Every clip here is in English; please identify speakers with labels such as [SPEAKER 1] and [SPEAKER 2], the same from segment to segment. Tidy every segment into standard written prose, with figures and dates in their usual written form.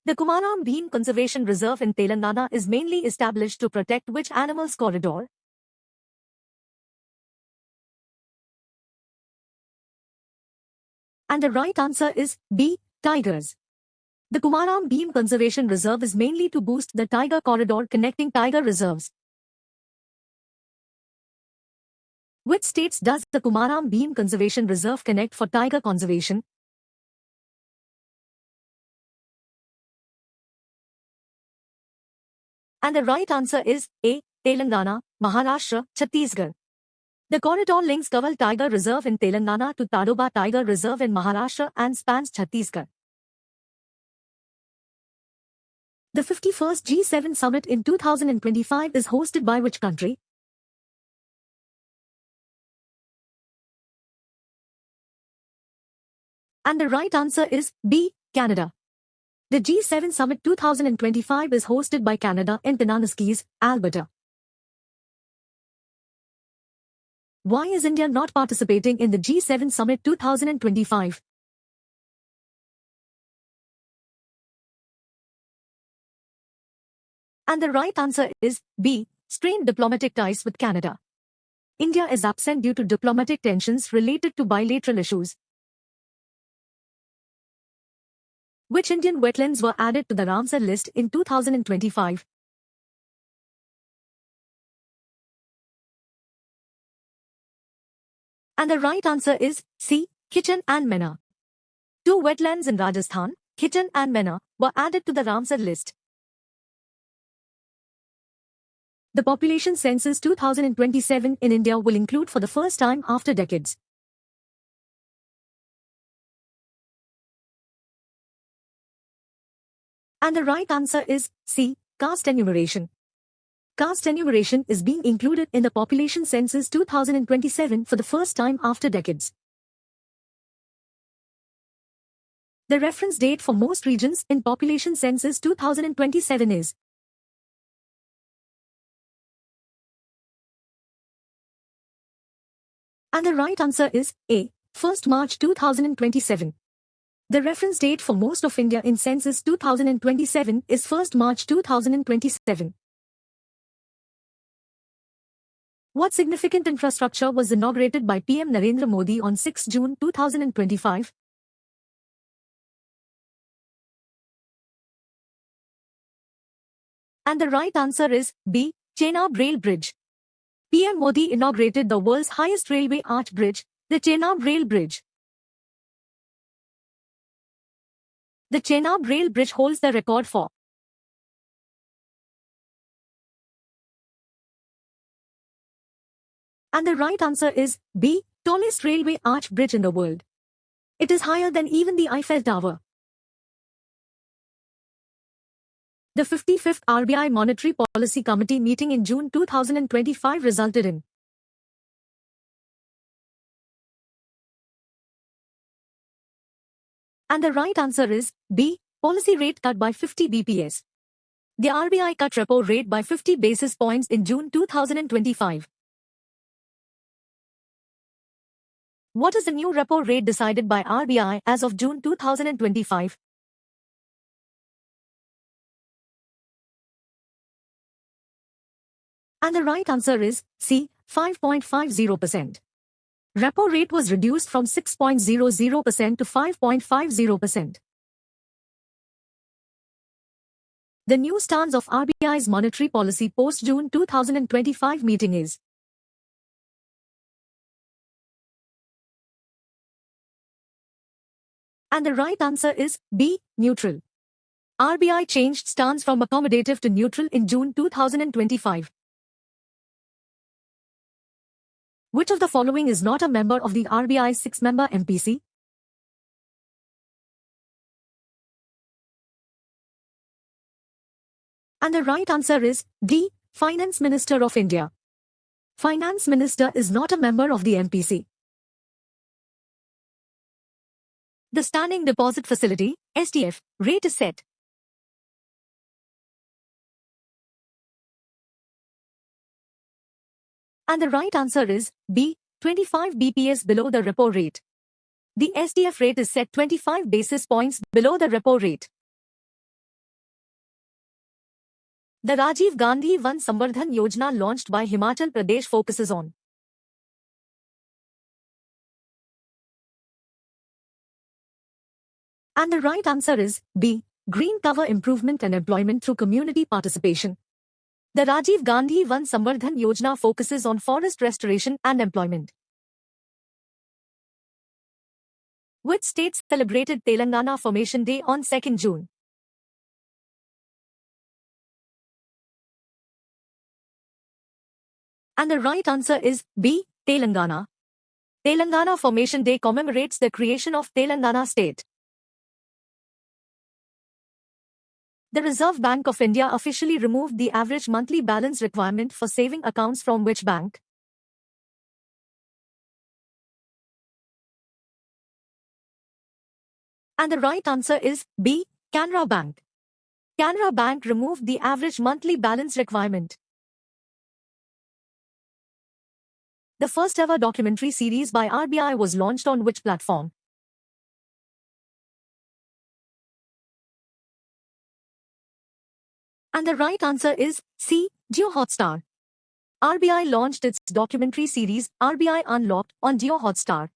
[SPEAKER 1] The Kumaram Bhim Conservation Reserve in Telangana is mainly established to protect which animals corridor? And the right answer is B. Tigers. The Kumaram Bhim Conservation Reserve is mainly to boost the tiger corridor connecting tiger reserves. Which states does the Kumaram Bhim Conservation Reserve connect for tiger conservation? And the right answer is A. Telangana, Maharashtra, Chhattisgarh. The corridor links Kaval Tiger Reserve in Telangana to Tadoba Tiger Reserve in Maharashtra and spans Chhattisgarh. The 51st G7 summit in 2025 is hosted by which country? And the right answer is B. Canada. The G7 Summit 2025 is hosted by Canada in Kananaskis, Alberta. Why is India not participating in the G7 Summit 2025? And the right answer is B. Strained diplomatic ties with Canada. India is absent due to diplomatic tensions related to bilateral issues. Which Indian wetlands were added to the Ramsar list in 2025? And the right answer is C. Kitchen and Mena. Two wetlands in Rajasthan, Kitchen and Mena, were added to the Ramsar list. The population census 2027 in India will include for the first time after decades. And the right answer is C. Caste enumeration. Caste enumeration is being included in the population census 2027 for the first time after decades. The reference date for most regions in population census 2027 is. And the right answer is A. 1st March 2027. The reference date for most of India in census 2027 is 1st March 2027. What significant infrastructure was inaugurated by PM Narendra Modi on 6 June 2025? And the right answer is B. Chenab Rail Bridge. PM Modi inaugurated the world's highest railway arch bridge, the Chenab Rail Bridge. The Chenab Rail Bridge holds the record for. And the right answer is B. Tallest railway arch bridge in the world. It is higher than even the Eiffel Tower. The 55th RBI Monetary Policy Committee meeting in June 2025 resulted in. And the right answer is B. Policy rate cut by 50 bps. The RBI cut repo rate by 50 basis points in June 2025. What is the new repo rate decided by RBI as of June 2025? And the right answer is C. 5.50%. Repo rate was reduced from 6.00% to 5.50%. The new stance of RBI's monetary policy post-June 2025 meeting is. And the right answer is B. Neutral. RBI changed stance from accommodative to neutral in June 2025. Which of the following is not a member of the RBI's 6-member MPC? And the right answer is D. Finance Minister of India. Finance Minister is not a member of the MPC. The Standing Deposit Facility, SDF, rate is set. And the right answer is B. 25 bps below the repo rate. The SDF rate is set 25 basis points below the repo rate. The Rajiv Gandhi Van Samvardhan Yojana launched by Himachal Pradesh focuses on. And the right answer is B. Green cover improvement and employment through community participation. The Rajiv Gandhi Van Samvardhan Yojana focuses on forest restoration and employment. Which states celebrated Telangana Formation Day on 2nd June? And the right answer is B. Telangana. Telangana Formation Day commemorates the creation of Telangana state. The Reserve Bank of India officially removed the average monthly balance requirement for saving accounts from which bank? And the right answer is B. Canara Bank. Canara Bank removed the average monthly balance requirement. The first ever documentary series by RBI was launched on which platform? And the right answer is C. Jio Hotstar. RBI launched its documentary series RBI Unlocked on Jio Hotstar.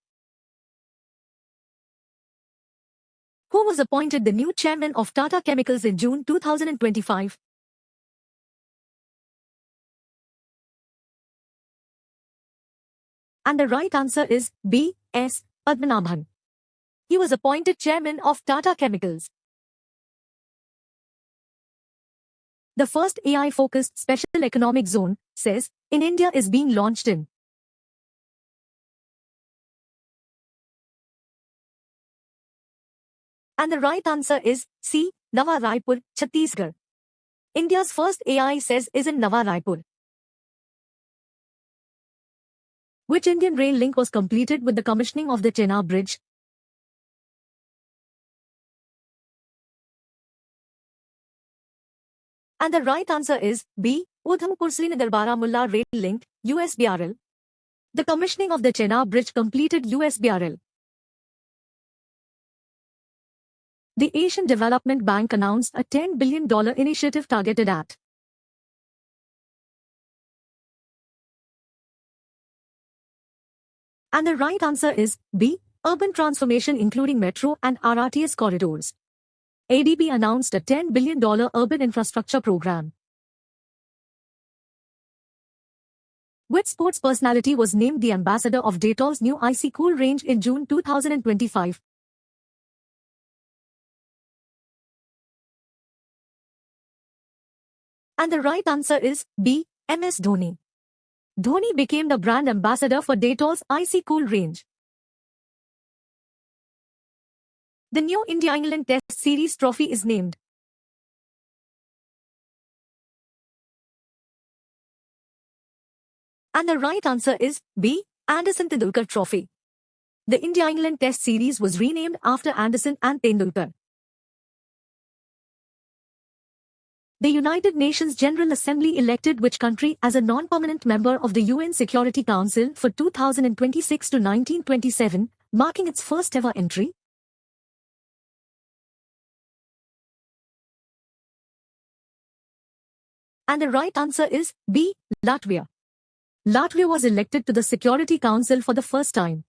[SPEAKER 1] Who was appointed the new chairman of Tata Chemicals in June 2025? And the right answer is B. S. Padmanabhan. He was appointed chairman of Tata Chemicals. The first AI-focused special economic zone, says, in India is being launched in. And the right answer is C. Nawa Raipur, Chhattisgarh. India's first AI says is in Nawa Raipur. Which Indian rail link was completed with the commissioning of the Chenab Bridge? And the right answer is B. Udhampur-Srinagar-Baramulla rail link, USBRL. The commissioning of the Chenab Bridge completed USBRL. The Asian Development Bank announced a $10 billion initiative targeted at. And the right answer is B. Urban transformation including metro and RRTS corridors. ADB announced a $10 billion urban infrastructure program. Which sports personality was named the ambassador of Dettol's new Icy Cool range in June 2025? And the right answer is B. MS Dhoni. Dhoni became the brand ambassador for Dettol's Icy Cool range. The new India-England Test Series trophy is named. And the right answer is B. Anderson Tendulkar Trophy. The India-England Test Series was renamed after Anderson and Tendulkar. The United Nations General Assembly elected which country as a non-permanent member of the UN Security Council for 2026 to 1927, marking its first ever entry? And the right answer is B. Latvia. Latvia was elected to the Security Council for the first time.